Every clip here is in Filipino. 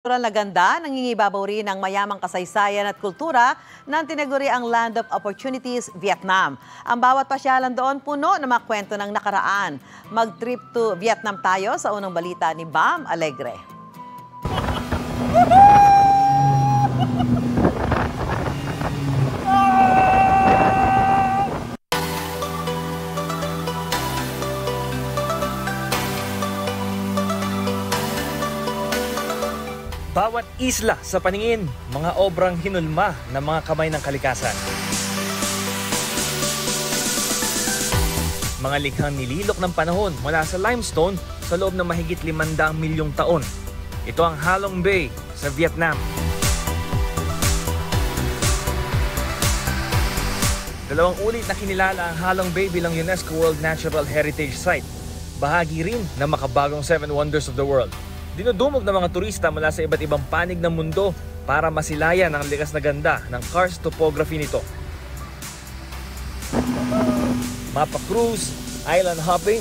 Natural na ganda, nangingibabaw rin ang mayamang kasaysayan at kultura ng tinaguri ang Land of Opportunities, Vietnam. Ang bawat pasyalan doon puno ng mga kwento ng nakaraan. Mag-trip to Vietnam tayo sa unang balita ni Bam Alegre. Bawat isla sa paningin, mga obrang hinulma ng mga kamay ng kalikasan. Mga likhang nililok ng panahon mula sa limestone sa loob ng mahigit 500 milyong taon. Ito ang Ha Long Bay sa Vietnam. Dalawang ulit na kinilala ang Ha Long Bay bilang UNESCO World Natural Heritage Site. Bahagi rin ng makabagong 7 Wonders of the World. Dinudumog ng mga turista mula sa iba't ibang panig ng mundo para masilayan ang likas na ganda ng karst topography nito. Mapa cruise, island hopping,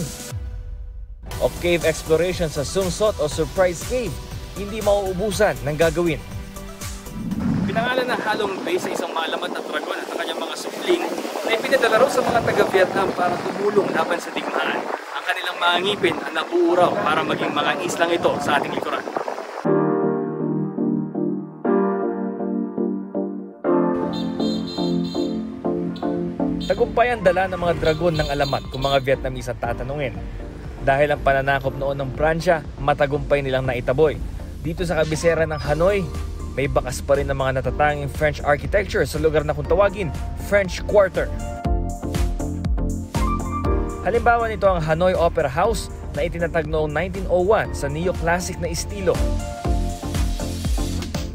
o cave exploration sa Sung Sot o Surprise Cave, hindi mauubusan ng gagawin. Pinangalan ng Ha Long Bay sa isang maalamat na dragon at ang kanyang mga supling na ipinadala raw sa mga taga-Vietnam para tumulong laban sa digmaan. Ang kanilang mga ngipin ang nabuuraw para maging mga islang ito sa ating likuran. Tagumpay ang dala ng mga dragon ng alamat kung mga Vietnamese ang tatanungin. Dahil ang pananakop noon ng Pransya, matagumpay nilang naitaboy. Dito sa kabisera ng Hanoi, may bakas pa rin ng mga natatanging French architecture sa lugar na kung tawagin French Quarter. Halimbawa nito ang Hanoi Opera House na itinatag noong 1901 sa neo-classic na estilo.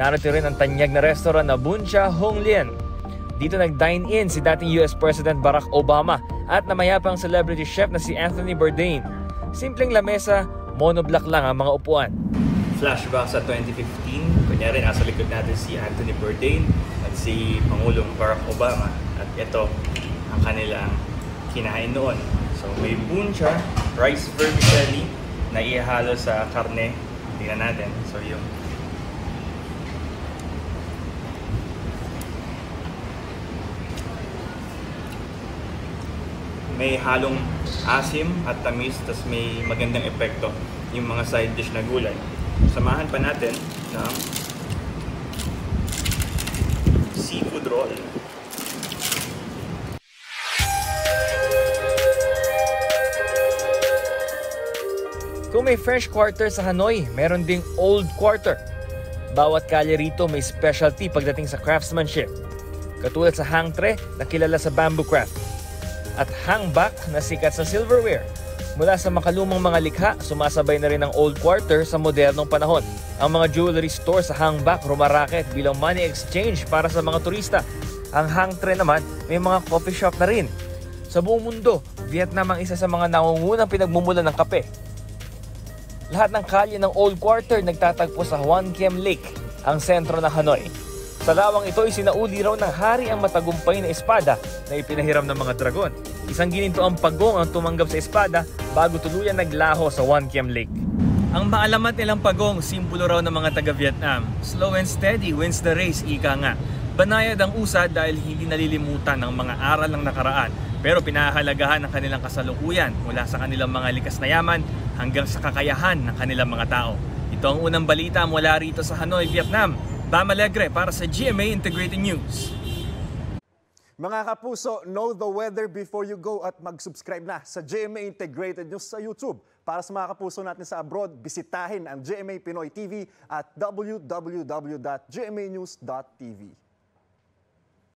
Narito rin ang tanyag na restaurant na Bun Cha Hong Lien. Dito nag-dine-in si dating US President Barack Obama at namayapang celebrity chef na si Anthony Bourdain. Simpleng lamesa, monoblock lang ang mga upuan. Flashback sa 2015, kunyari nasa likod natin si Anthony Bourdain at si Pangulong Barack Obama. At ito ang kanilang kinain noon. So may bun cha, rice vermicelli na ihalo sa karne. Tingnan natin. So yung may halong asim at tamis, tas may magandang epekto yung mga side dish na gulay. Samahan pa natin ng seafood roll. Kung may French Quarter sa Hanoi, meron ding Old Quarter. Bawat kalye rito may specialty pagdating sa craftsmanship. Katulad sa Hang Tre na kilala sa bamboo craft. At Hang Bak na sikat sa silverware. Mula sa makalumang mga likha, sumasabay na rin ang Old Quarter sa modernong panahon. Ang mga jewelry store sa Hang Bak rumaraket bilang money exchange para sa mga turista. Ang Hang Tre naman may mga coffee shop na rin. Sa buong mundo, Vietnam ang isa sa mga nangungunang pinagmumulan ng kape. Lahat ng kalye ng Old Quarter nagtatagpo sa Hoan Kiem Lake, ang sentro ng Hanoi. Sa lawang ito ay sinauli raw ng hari ang matagumpay na espada na ipinahiram ng mga dragon. Isang ginintoang pagong ang tumanggap sa espada bago tuluyan naglaho sa Hoan Kiem Lake. Ang maalamat nilang pagong, simbolo raw ng mga taga-Vietnam. Slow and steady wins the race, ika nga. Banayad ang usad dahil hindi nalilimutan ng mga aral ng nakaraan. Pero pinahahalagahan ng kanilang kasalukuyan mula sa kanilang mga likas na yaman hanggang sa kakayahan ng kanilang mga tao. Ito ang unang balita mula rito sa Hanoi, Vietnam. Bam Alegre para sa GMA Integrated News. Mga kapuso, know the weather before you go at mag-subscribe na sa GMA Integrated News sa YouTube. Para sa mga kapuso natin sa abroad, bisitahin ang GMA Pinoy TV at www.gmanews.tv.